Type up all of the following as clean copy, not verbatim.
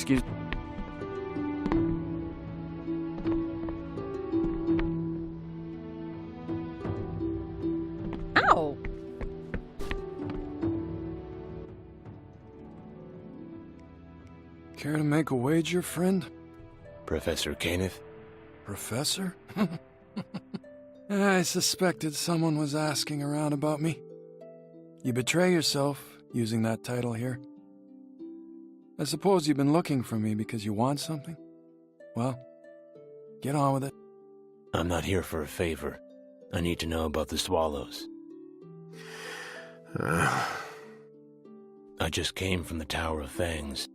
Excuse... Ow! Care to make a wager, friend? Professor Kenneth? Professor? I suspected someone was asking around about me. You betray yourself using that title here. I suppose you've been looking for me because you want something? Well, get on with it. I'm not here for a favor. I need to know about the swallows. I just came from the Tower of Fangs.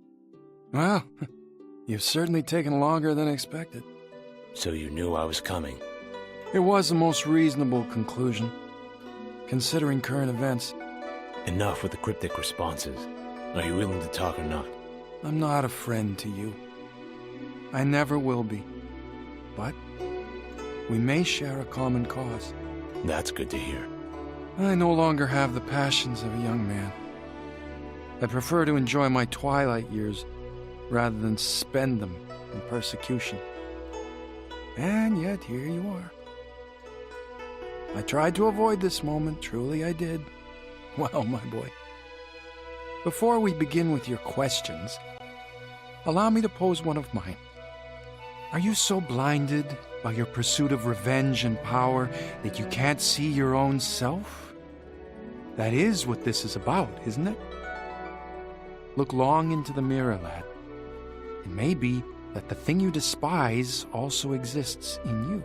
Well, you've certainly taken longer than expected. So you knew I was coming? It was the most reasonable conclusion, considering current events. Enough with the cryptic responses. Are you willing to talk or not? I'm not a friend to you. I never will be. But we may share a common cause. That's good to hear. I no longer have the passions of a young man. I prefer to enjoy my twilight years rather than spend them in persecution. And yet here you are. I tried to avoid this moment, truly I did. Well, my boy. Before we begin with your questions, allow me to pose one of mine. Are you so blinded by your pursuit of revenge and power that you can't see your own self? That is what this is about, isn't it? Look long into the mirror, lad. It may be that the thing you despise also exists in you.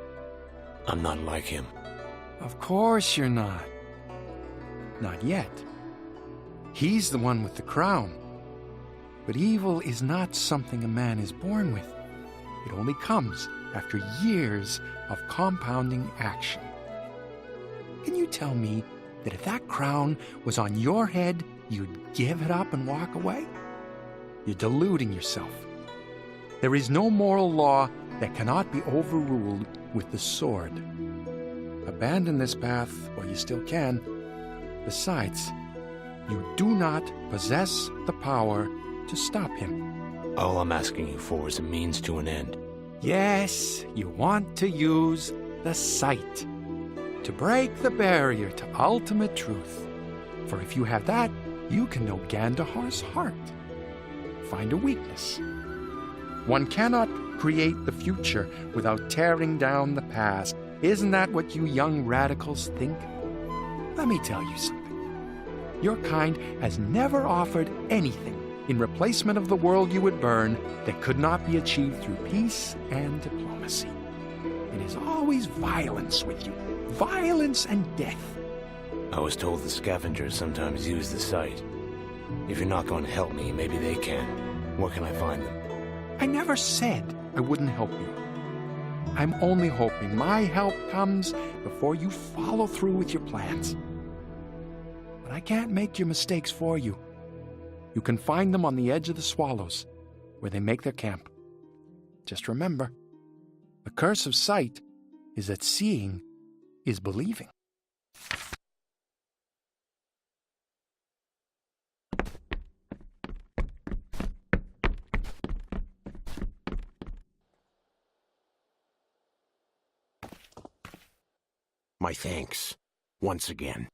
I'm not like him. Of course you're not. Not yet. He's the one with the crown. But evil is not something a man is born with. It only comes after years of compounding action. Can you tell me that if that crown was on your head, you'd give it up and walk away? You're deluding yourself. There is no moral law that cannot be overruled with the sword. Abandon this path while you still can. Besides, you do not possess the power to stop him. All I'm asking you for is a means to an end. Yes, you want to use the sight to break the barrier to ultimate truth. For if you have that, you can know Gandahar's heart. Find a weakness. One cannot create the future without tearing down the past. Isn't that what you young radicals think? Let me tell you something. Your kind has never offered anything in replacement of the world you would burn that could not be achieved through peace and diplomacy. It is always violence with you. Violence and death. I was told the scavengers sometimes use the sight. If you're not going to help me, maybe they can. Where can I find them? I never said I wouldn't help you. I'm only hoping my help comes before you follow through with your plans. But I can't make your mistakes for you. You can find them on the edge of the swallows, where they make their camp. Just remember, the curse of sight is that seeing is believing. My thanks, once again.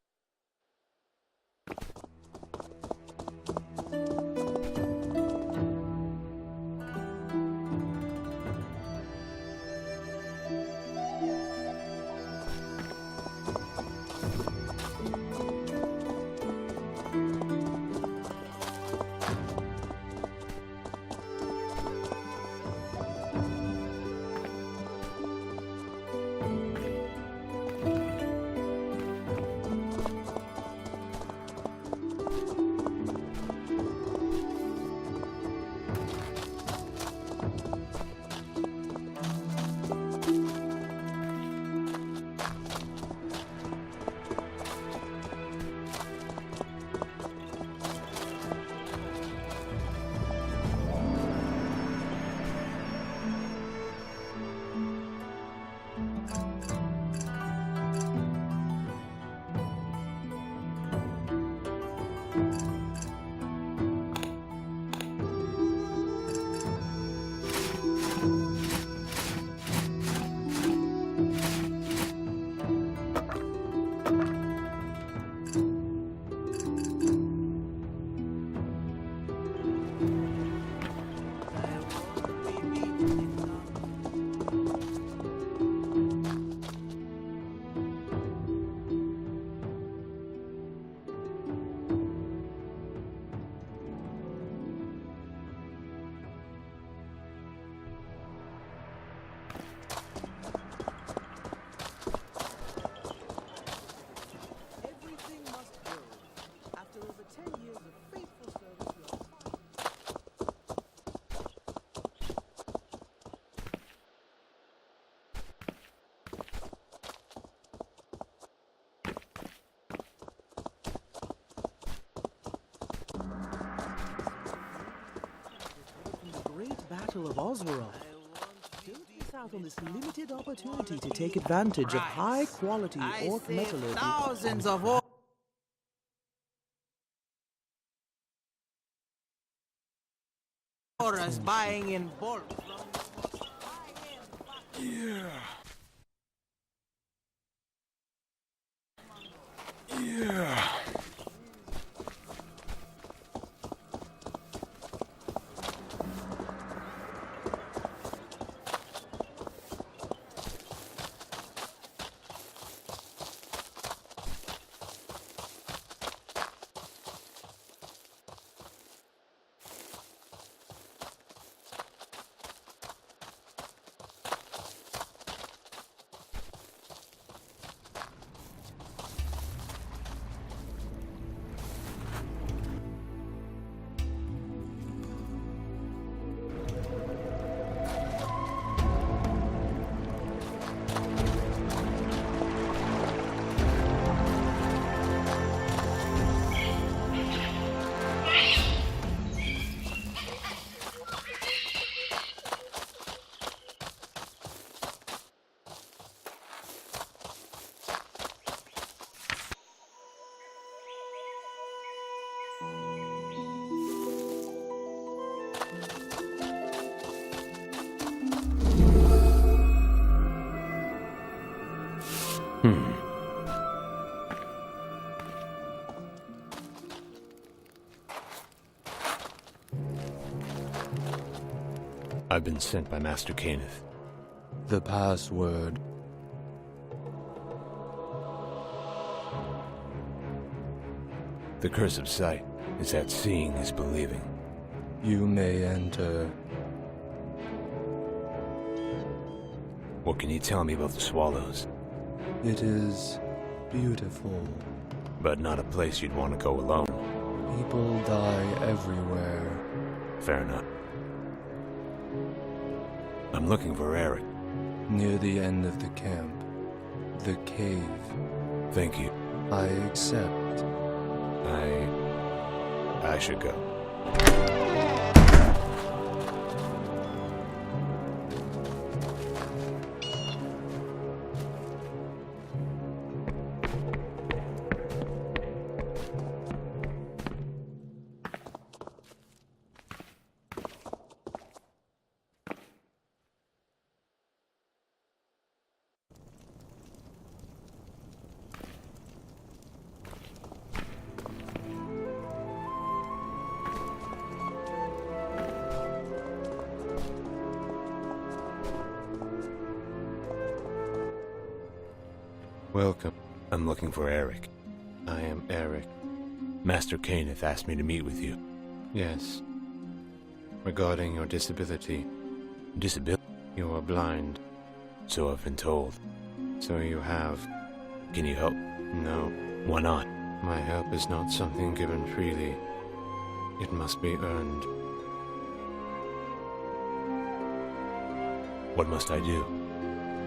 Battle of Oswald. Don't miss out on this limited opportunity to take advantage of high-quality orc metallurgy. Thousands of auras buying in bulk. Yeah. Yeah. I've been sent by Master Kenneth. The password. The curse of sight is that seeing is believing. You may enter. What can you tell me about the Swallows? It is beautiful. But not a place you'd want to go alone. People die everywhere. Fair enough. I'm looking for Eric. Near the end of the camp. The cave. Thank you. I accept. I should go. Welcome. I'm looking for Eric. I am Eric. Master Kenneth asked me to meet with you. Yes. Regarding your disability. Disability? You are blind. So I've been told. So you have. Can you help? No. Why not? My help is not something given freely. It must be earned. What must I do?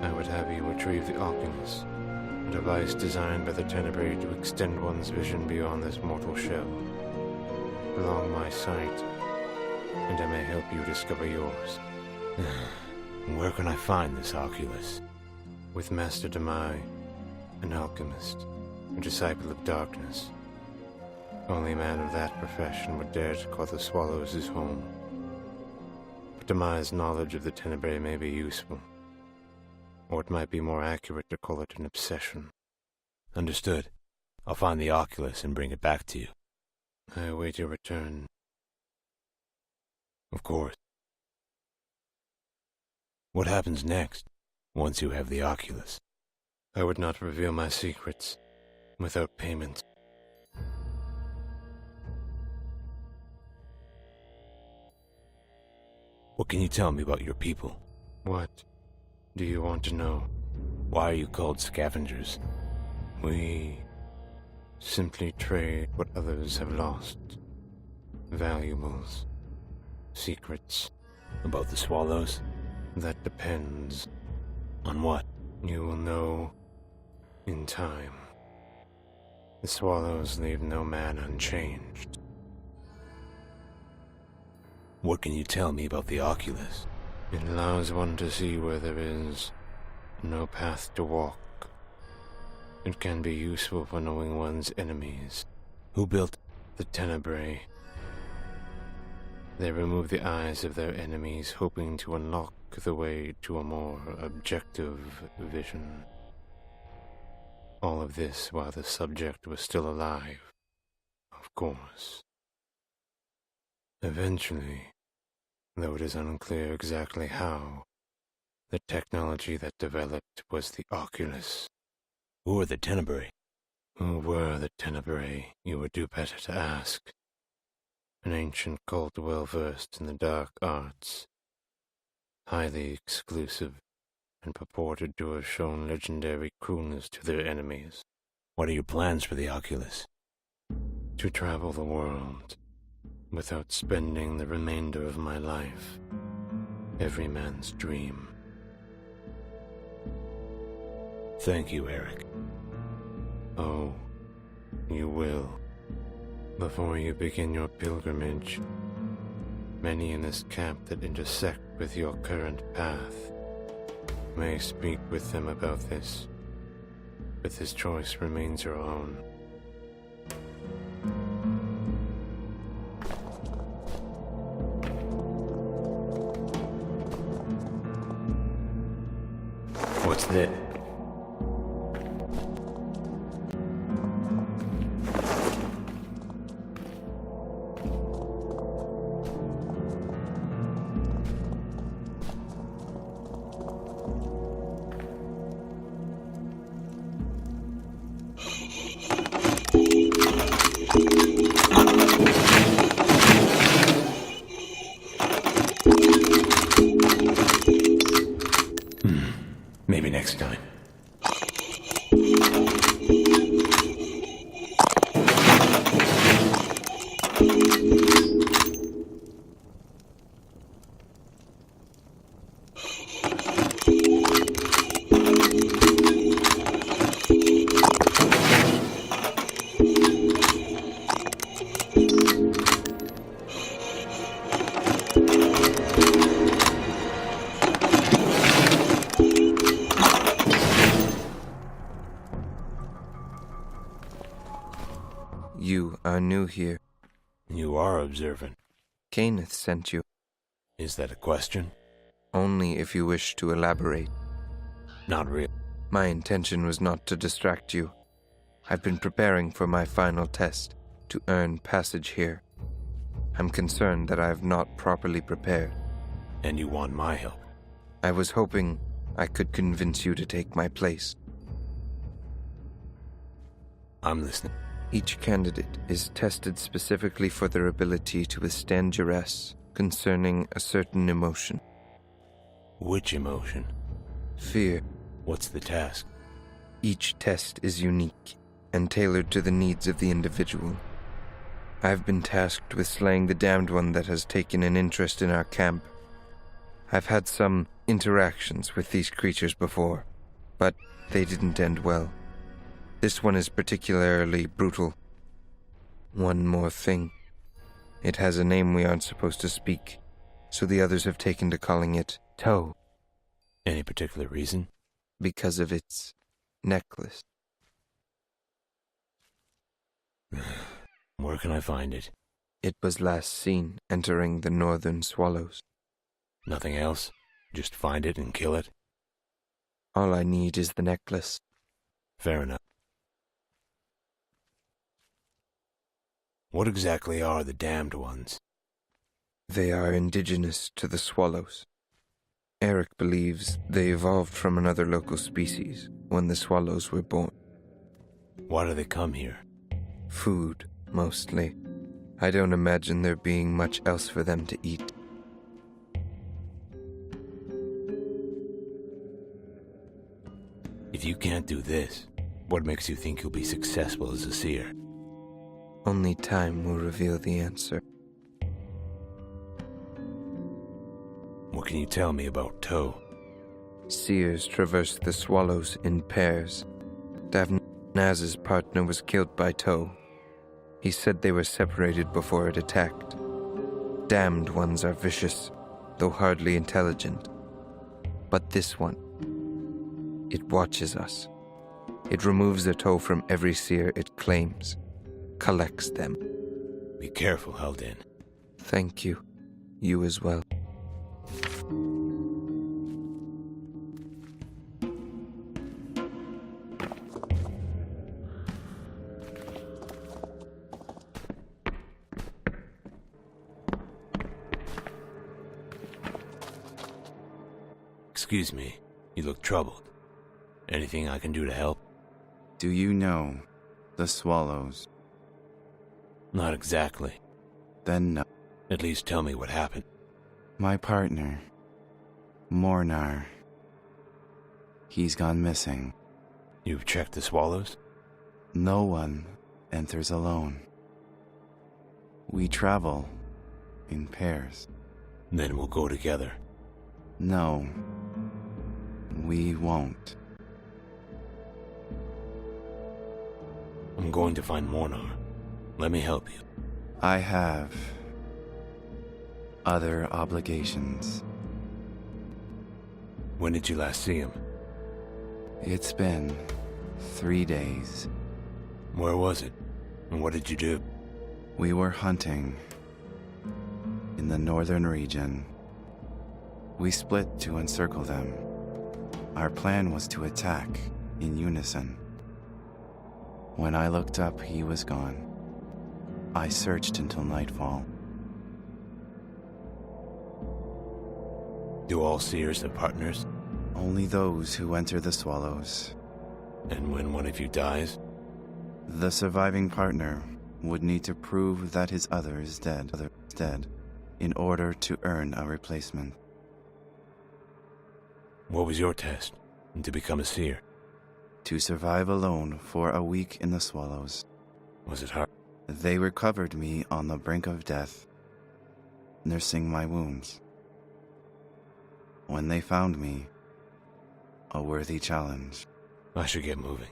I would have you retrieve the Oculus, a device designed by the Tenebrae to extend one's vision beyond this mortal shell. Prolong my sight, and I may help you discover yours. Where can I find this Oculus? With Master Demai, an alchemist, a disciple of darkness. Only a man of that profession would dare to call the Swallows his home. But Demai's knowledge of the Tenebrae may be useful. Or it might be more accurate to call it an obsession. Understood. I'll find the Oculus and bring it back to you. I await your return. Of course. What happens next, once you have the Oculus? I would not reveal my secrets without payment. What can you tell me about your people? What do you want to know? Why are you called scavengers? We simply trade what others have lost. Valuables. Secrets. About the Swallows? That depends. On what? You will know in time. The Swallows leave no man unchanged. What can you tell me about the Oculus? It allows one to see where there is no path to walk. It can be useful for knowing one's enemies. Who built The Tenebrae. They remove the eyes of their enemies, hoping to unlock the way to a more objective vision. All of this while the subject was still alive, of course. Eventually, though it is unclear exactly how, the technology that developed was the Oculus. Who are the Tenebrae? Who were the Tenebrae, you would do better to ask. An ancient cult well-versed in the dark arts, highly exclusive, and purported to have shown legendary cruelness to their enemies. What are your plans for the Oculus? To travel the world, without spending the remainder of my life. Every man's dream. Thank you, Eric. Oh, you will. Before you begin your pilgrimage, many in this camp that intersect with your current path may speak with them about this, but this choice remains your own. What's that? Maybe next time. You are new here. You are observant. Kenneth sent you. Is that a question? Only if you wish to elaborate. Not real. My intention was not to distract you. I've been preparing for my final test to earn passage here. I'm concerned that I have not properly prepared. And you want my help? I was hoping I could convince you to take my place. I'm listening. Each candidate is tested specifically for their ability to withstand duress concerning a certain emotion. Which emotion? Fear. What's the task? Each test is unique and tailored to the needs of the individual. I've been tasked with slaying the damned one that has taken an interest in our camp. I've had some interactions with these creatures before, but they didn't end well. This one is particularly brutal. One more thing. It has a name we aren't supposed to speak, so the others have taken to calling it Toe. Any particular reason? Because of its necklace. Where can I find it? It was last seen entering the northern swallows. Nothing else? Just find it and kill it? All I need is the necklace. Fair enough. What exactly are the damned ones? They are indigenous to the swallows. Eric believes they evolved from another local species when the swallows were born. Why do they come here? Food, mostly. I don't imagine there being much else for them to eat. If you can't do this, what makes you think you'll be successful as a seer? Only time will reveal the answer. What can you tell me about Toe? Seers traverse the swallows in pairs. Davnaz's partner was killed by Toe. He said they were separated before it attacked. Damned ones are vicious, though hardly intelligent. But this one, it watches us. It removes their toe from every seer it claims, collects them. Be careful, Halden. Thank you. You as well. Excuse me. You look troubled. Anything I can do to help? Do you know the swallows? Not exactly. Then no. At least tell me what happened. My partner, Mornar. He's gone missing. You've checked the swallows? No one enters alone. We travel in pairs. Then we'll go together. No, we won't. I'm going to find Mornar. Let me help you. I have other obligations. When did you last see him? It's been 3 days. Where was it? And what did you do? We were hunting in the northern region. We split to encircle them. Our plan was to attack in unison. When I looked up, he was gone. I searched until nightfall. Do all seers have partners? Only those who enter the swallows. And when one of you dies? The surviving partner would need to prove that his other is dead in order to earn a replacement. What was your test? To become a seer? To survive alone for a week in the swallows. Was it hard? They recovered me on the brink of death, nursing my wounds. When they found me, a worthy challenge. I should get moving.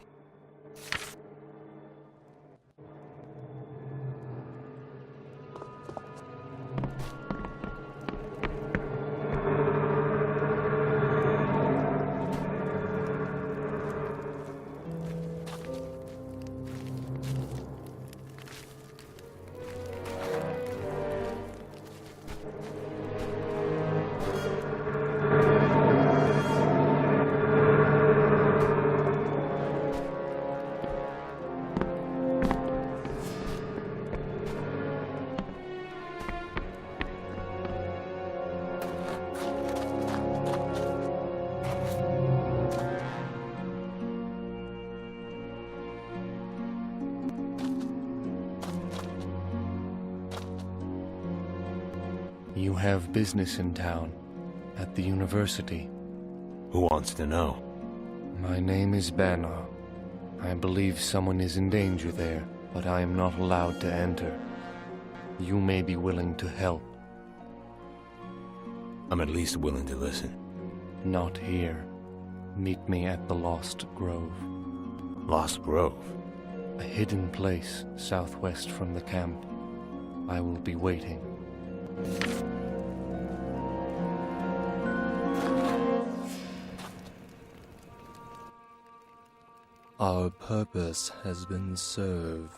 You have business in town, at the university. Who wants to know? My name is Banner. I believe someone is in danger there, but I am not allowed to enter. You may be willing to help. I'm at least willing to listen. Not here. Meet me at the Lost Grove. Lost Grove? A hidden place southwest from the camp. I will be waiting. Our purpose has been served.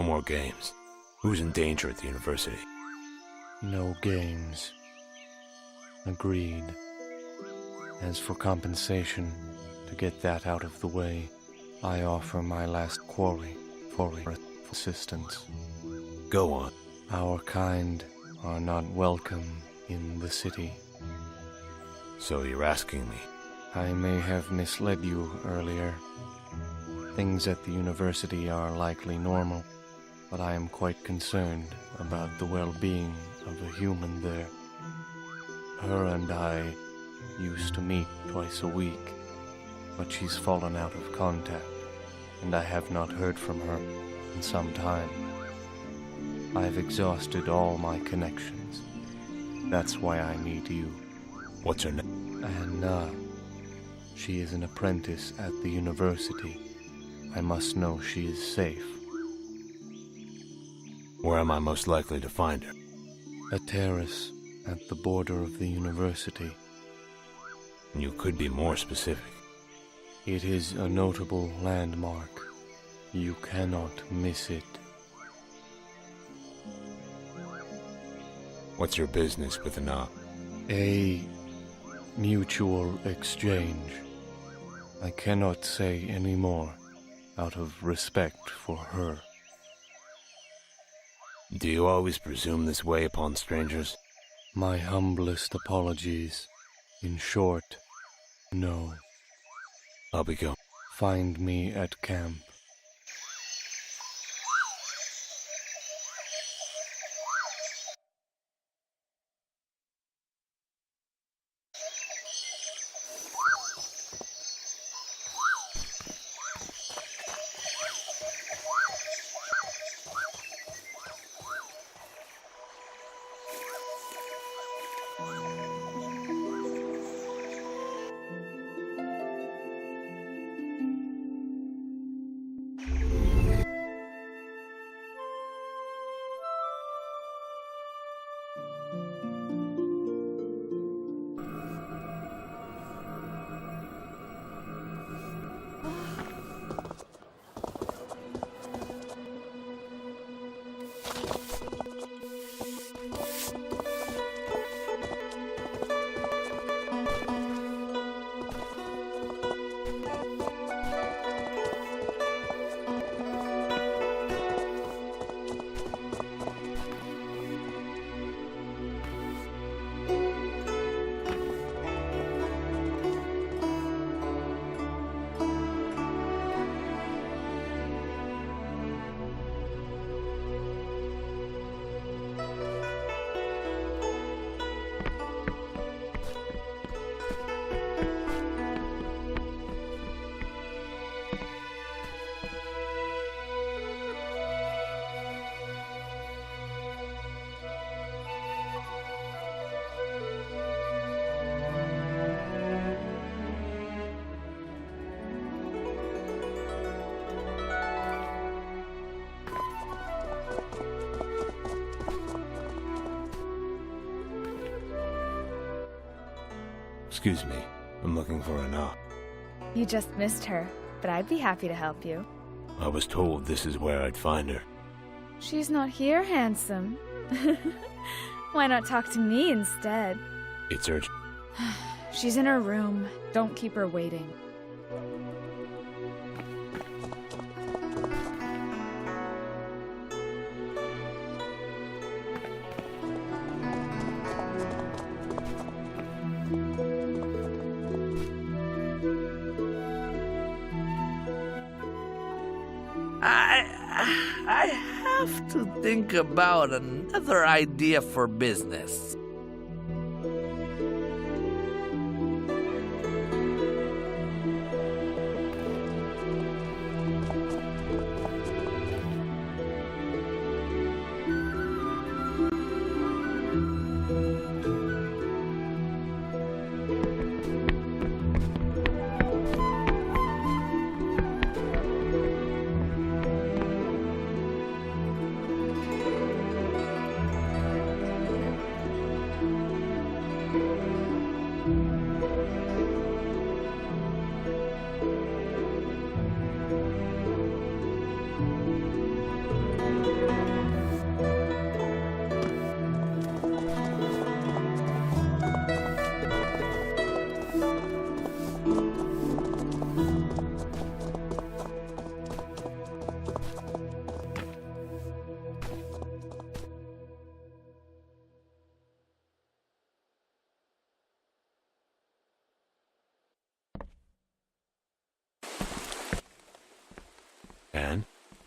no more games. Who's in danger at the university? No games. Agreed. As for compensation, to get that out of the way, I offer my last quarry for assistance. Go on. Our kind are not welcome in the city. So you're asking me? I may have misled you earlier. Things at the university are likely normal, but I am quite concerned about the well-being of a human there. Her and I used to meet twice a week, but she's fallen out of contact, and I have not heard from her in some time. I've exhausted all my connections. That's why I need you. What's her name? Anna. She is an apprentice at the university. I must know she is safe. Where am I most likely to find her? A terrace at the border of the university. You could be more specific. It is a notable landmark. You cannot miss it. What's your business with Anna? A mutual exchange. I cannot say any more out of respect for her. Do you always presume this way upon strangers? My humblest apologies. In short, no. I'll be going. Find me at camp. Excuse me, I'm looking for Anna. You just missed her, but I'd be happy to help you. I was told this is where I'd find her. She's not here, handsome. Why not talk to me instead? It's urgent. She's in her room. Don't keep her waiting. I have to think about another idea for business.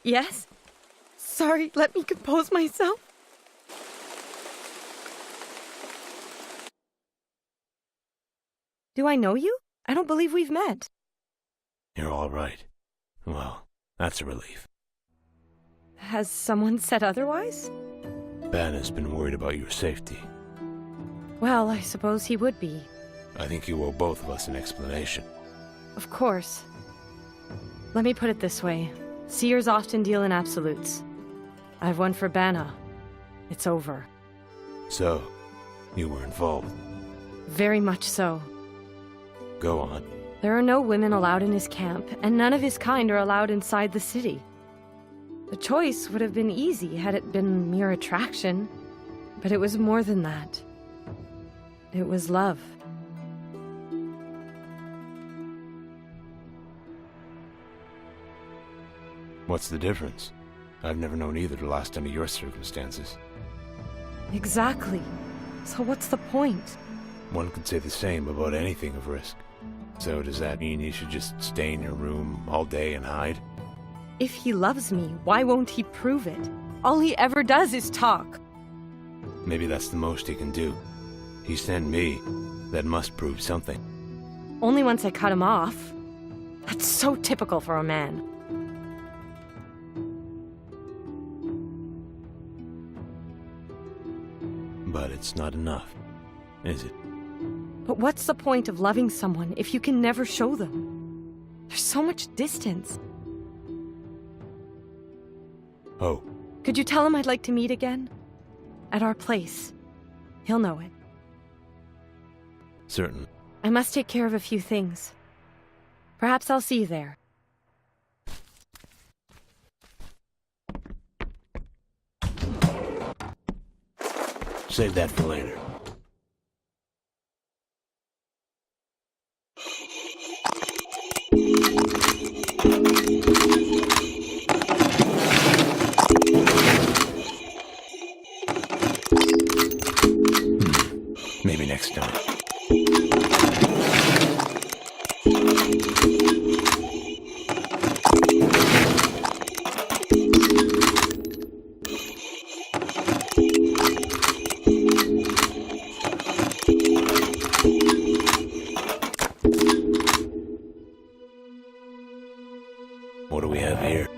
Yes? Sorry, let me compose myself. Do I know you? I don't believe we've met. You're all right. Well, that's a relief. Has someone said otherwise? Banner's been worried about your safety. Well, I suppose he would be. I think you owe both of us an explanation. Of course. Let me put it this way. Seers often deal in absolutes. I've won for Banner. It's over. So, you were involved. Very much so. Go on. There are no women allowed in his camp, and none of his kind are allowed inside the city. The choice would have been easy had it been mere attraction, but it was more than that. It was love. What's the difference? I've never known either to last under your circumstances. Exactly. So what's the point? One could say the same about anything of risk. So does that mean you should just stay in your room all day and hide? If he loves me, why won't he prove it? All he ever does is talk. Maybe that's the most he can do. He sent me. That must prove something. Only once I cut him off. That's so typical for a man. But it's not enough, is it? But what's the point of loving someone if you can never show them? There's so much distance. Oh. Could you tell him I'd like to meet again? At our place. He'll know it. Certainly. I must take care of a few things. Perhaps I'll see you there. Save that for later. Maybe next time. What do we have here?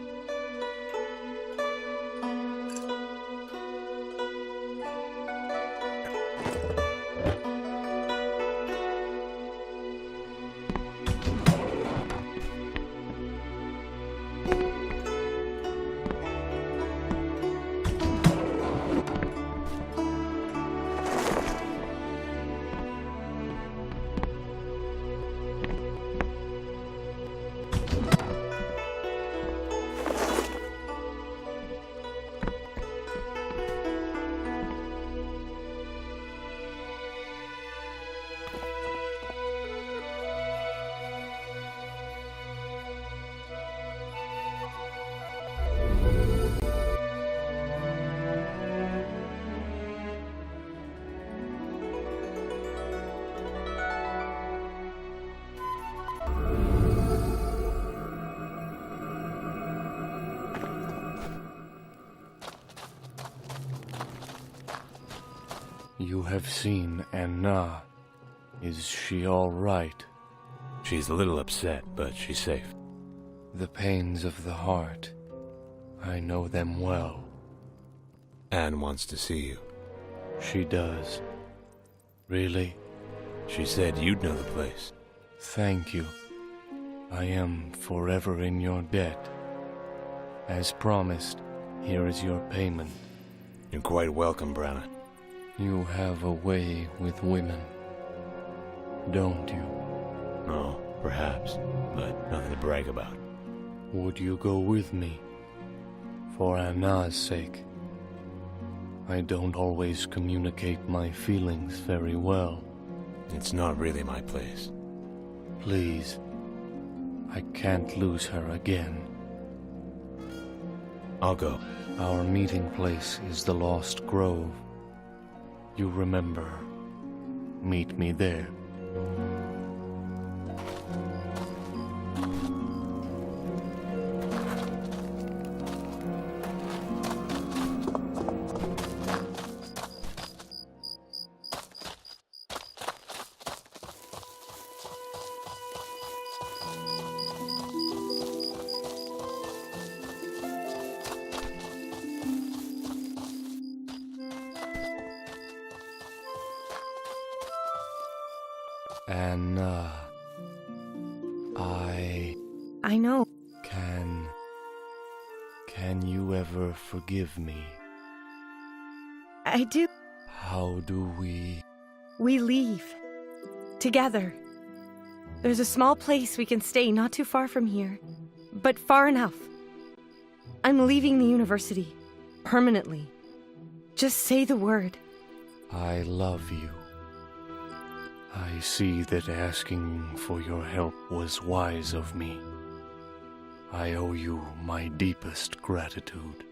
You have seen Anna. Is she all right? She's a little upset, but she's safe. The pains of the heart. I know them well. Anne wants to see you. She does. Really? She said you'd know the place. Thank you. I am forever in your debt. As promised, here is your payment. You're quite welcome, Branna. You have a way with women, don't you? No, perhaps, but nothing to brag about. Would you go with me? For Anna's sake. I don't always communicate my feelings very well. It's not really my place. Please. I can't lose her again. I'll go. Our meeting place is the Lost Grove. You remember. Meet me there. Anna, I know. Can you ever forgive me? I do. How do we... We leave. Together. There's a small place we can stay not too far from here, but far enough. I'm leaving the university. Permanently. Just say the word. I love you. I see that asking for your help was wise of me. I owe you my deepest gratitude.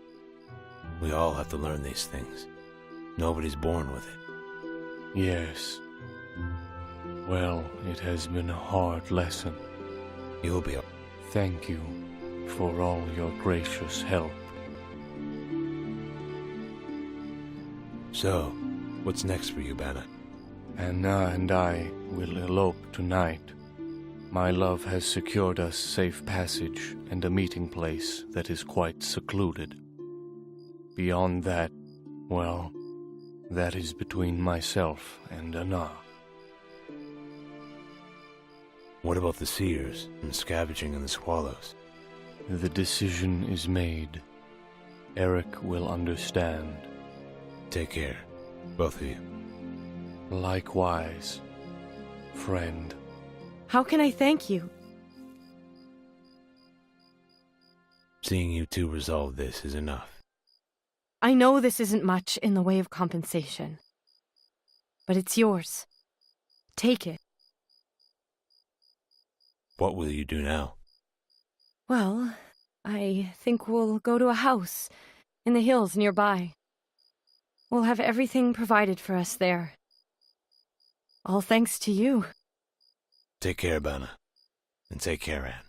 We all have to learn these things. Nobody's born with it. Yes. Well, it has been a hard lesson. You'll be... Thank you for all your gracious help. So, what's next for you, Banna? Anna and I will elope tonight. My love has secured us safe passage and a meeting place that is quite secluded. Beyond that, well, that is between myself and Anna. What about the seers and the scavenging and the swallows? The decision is made. Eric will understand. Take care, both of you. Likewise, friend. How can I thank you? Seeing you two resolve this is enough. I know this isn't much in the way of compensation, but it's yours. Take it. What will you do now? Well, I think we'll go to a house in the hills nearby. We'll have everything provided for us there. All thanks to you. Take care, Banna. And take care, Anne.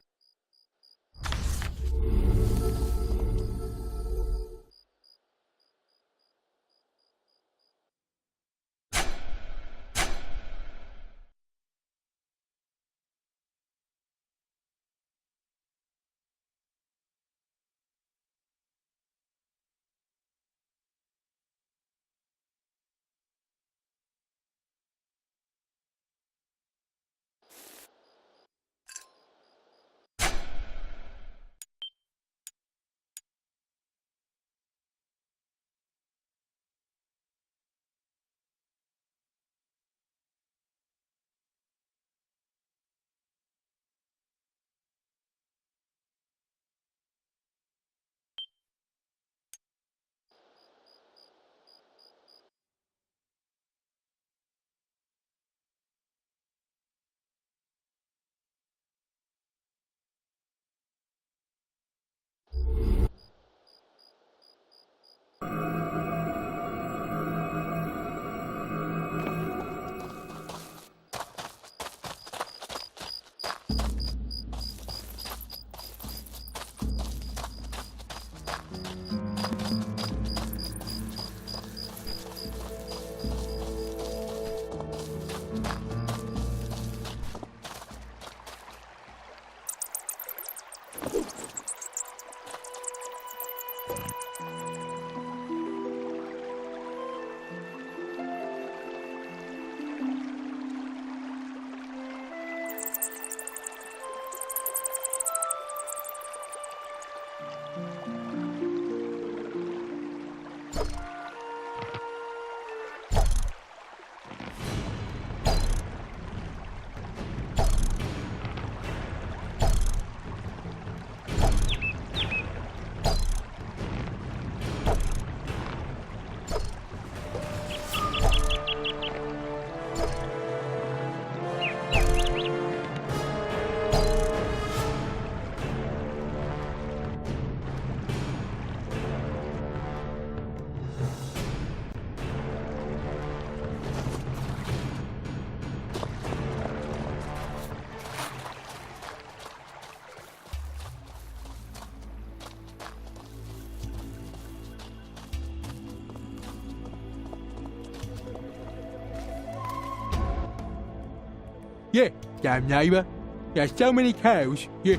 Yeah, damn neighbour. There's so many cows. Yeah.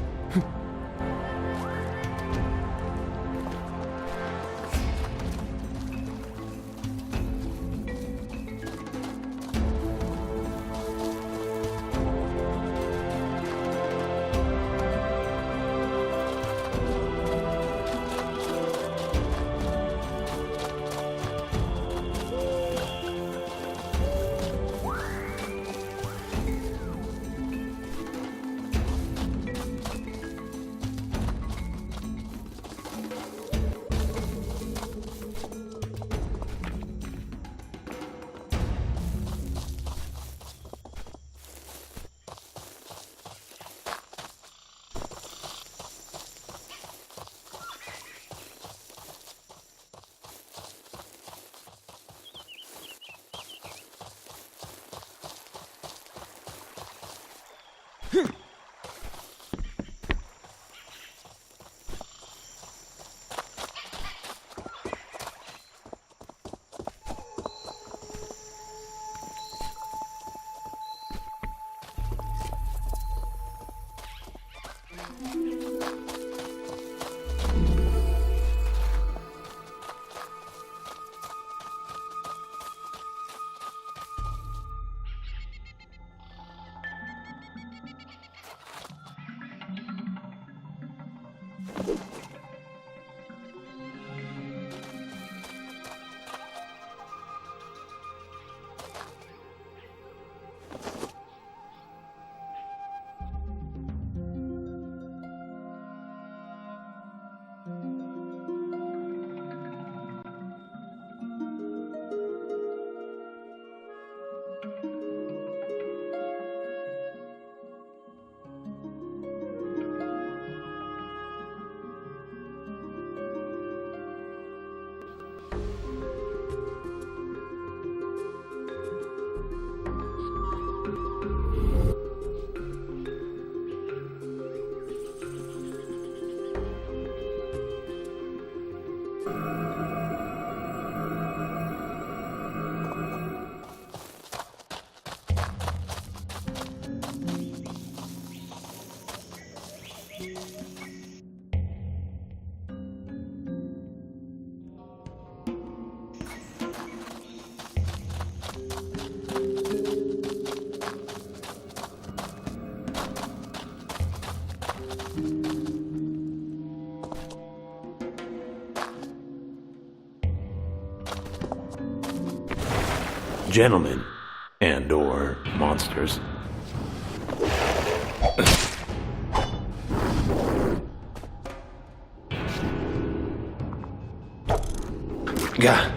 Gentlemen, and/or monsters. Gah.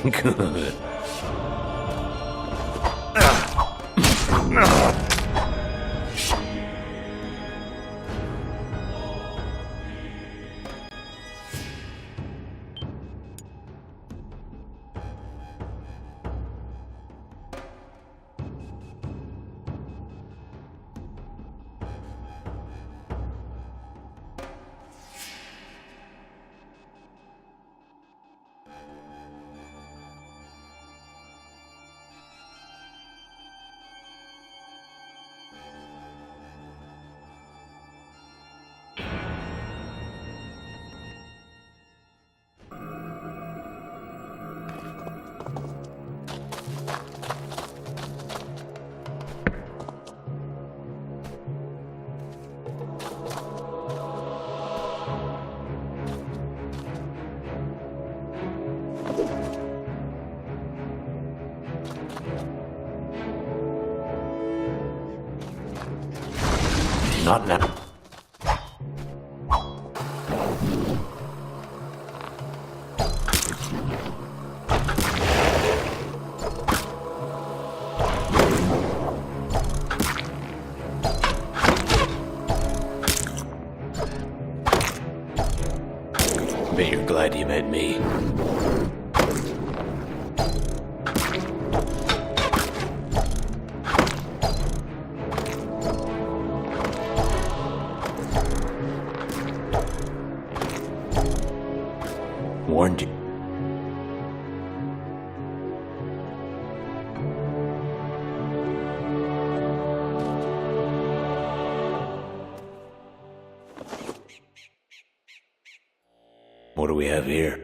Good. Not now. Bet you're glad you met me. Warned you. What do we have here?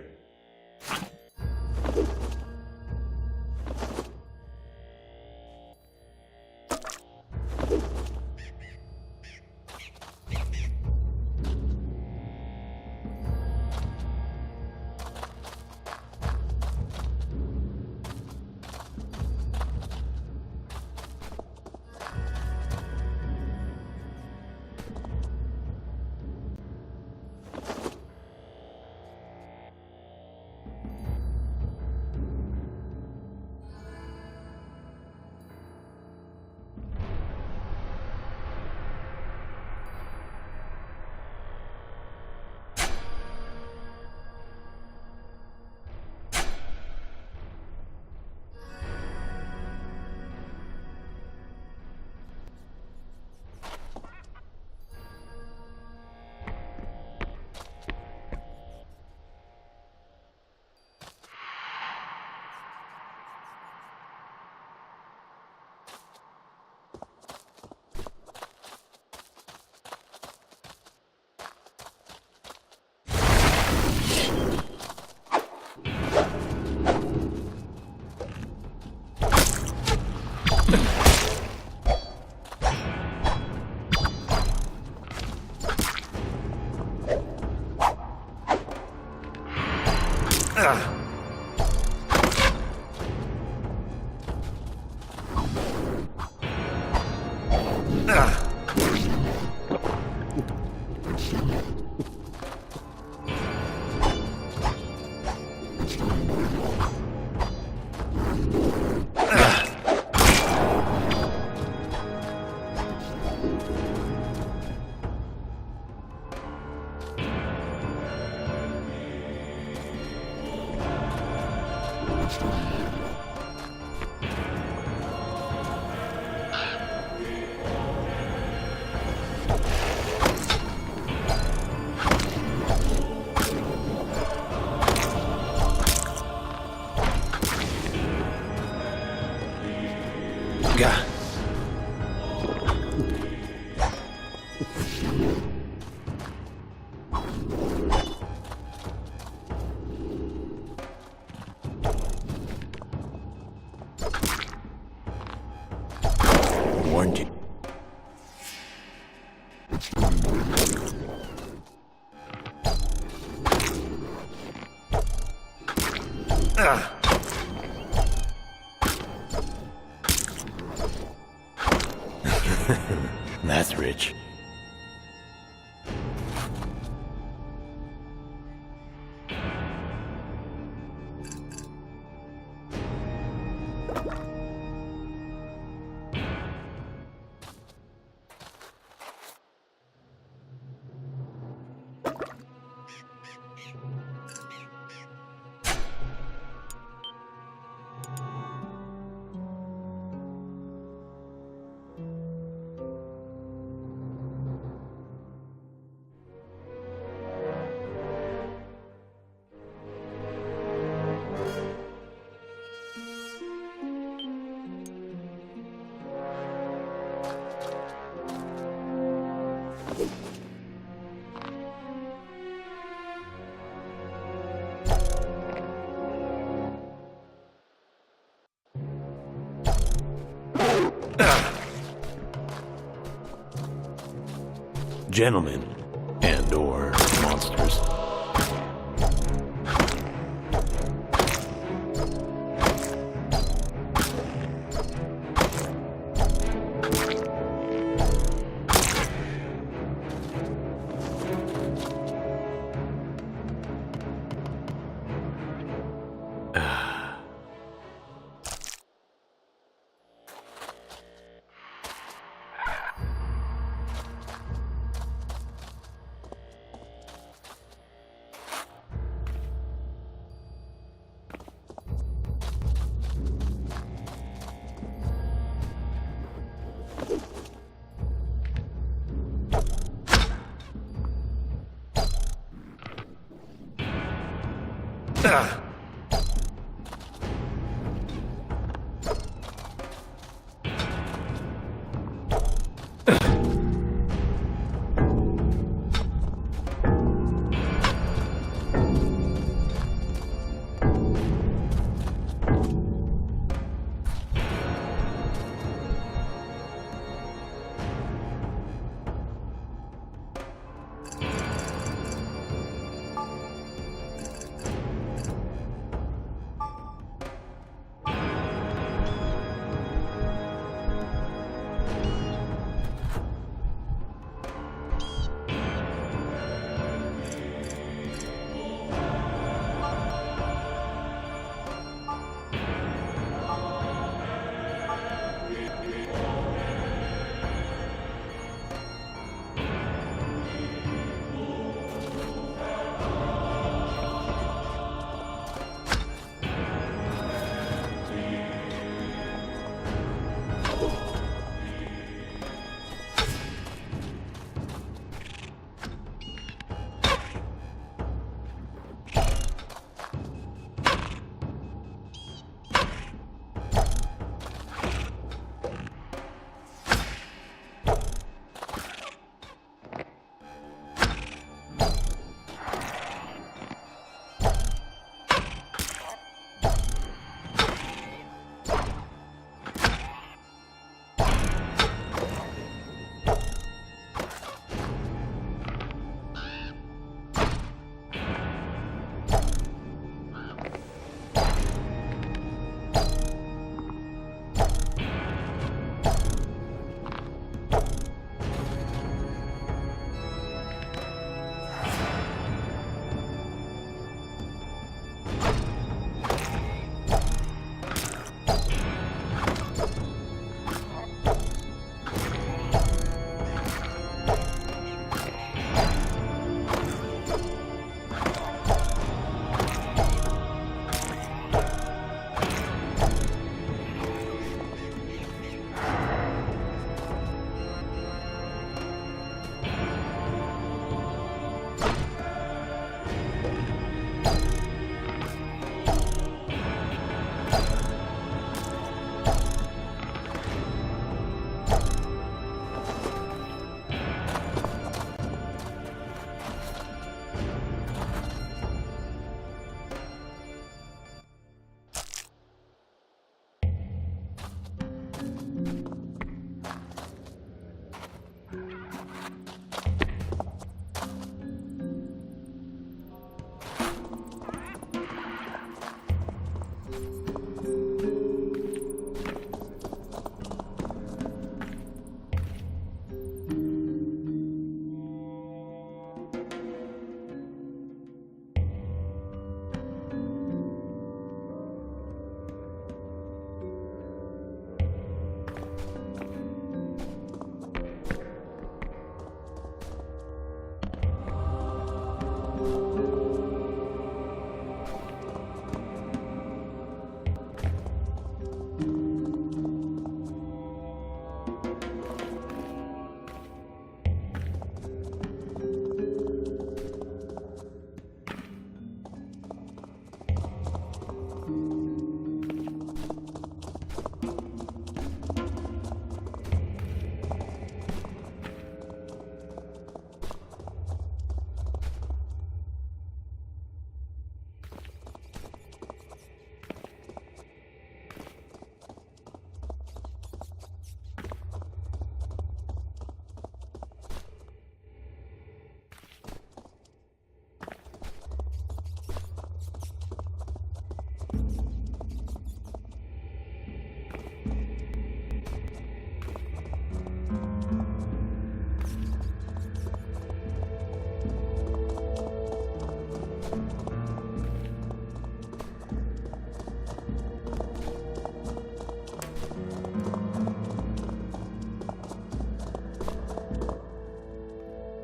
Gah. Warned you. That's rich. Gentlemen and/or monsters.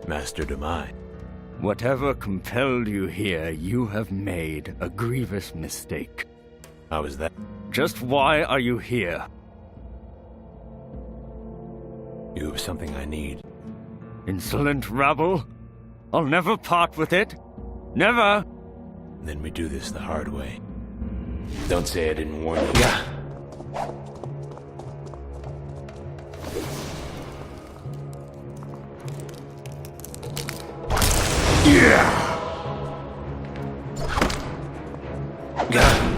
Master Demai. Whatever compelled you here, you have made a grievous mistake. How is that? Just why are you here? You have something I need. Insolent rabble! I'll never part with it. Never! Then we do this the hard way. Don't say I didn't warn you. Yeah. Good.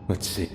Let's see.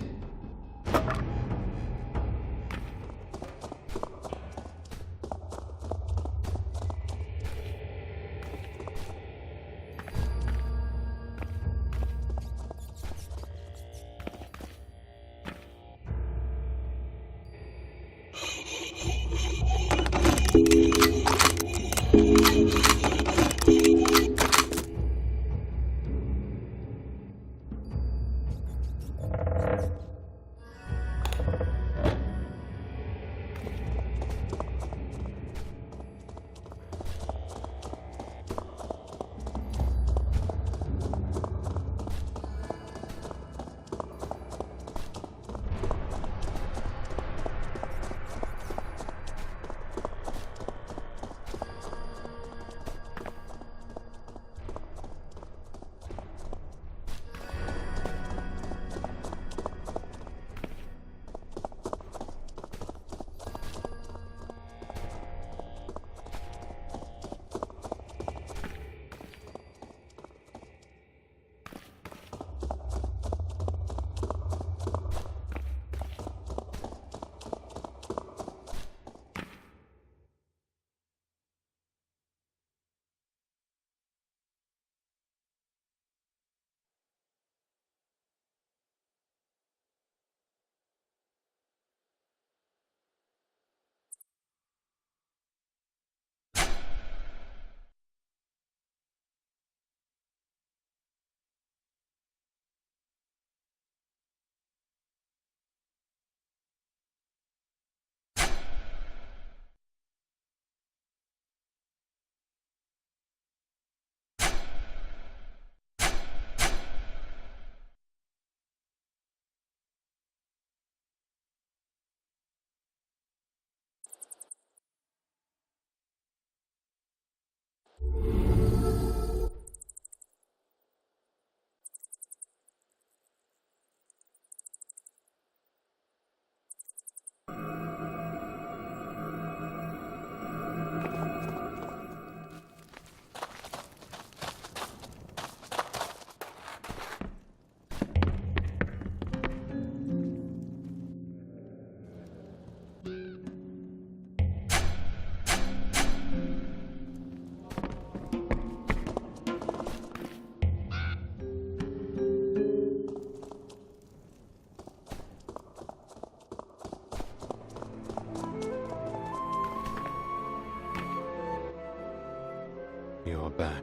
You're back.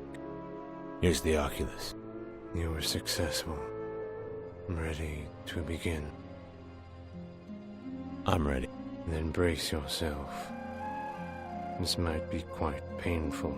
Here's the Oculus. You were successful. I'm ready to begin. I'm ready. Then brace yourself. This might be quite painful.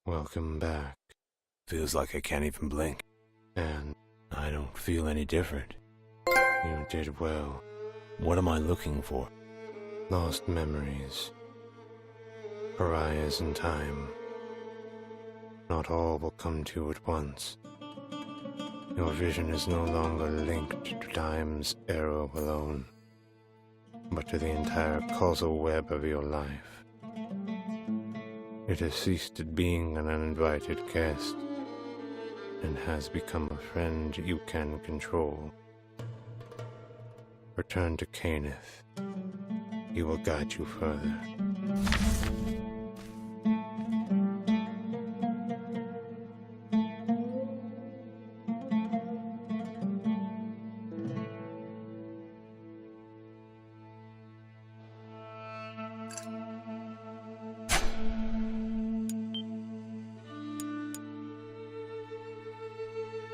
Welcome back. Feels like I can't even blink. And I don't feel any different. you did well. What am I looking for? Lost memories. Pariahs in time. Not all will come to you at once. Your vision is no longer linked to time's arrow alone, but to the entire causal web of your life. It has ceased at being an uninvited guest, and has become a friend you can control. Return to Caneth. He will guide you further.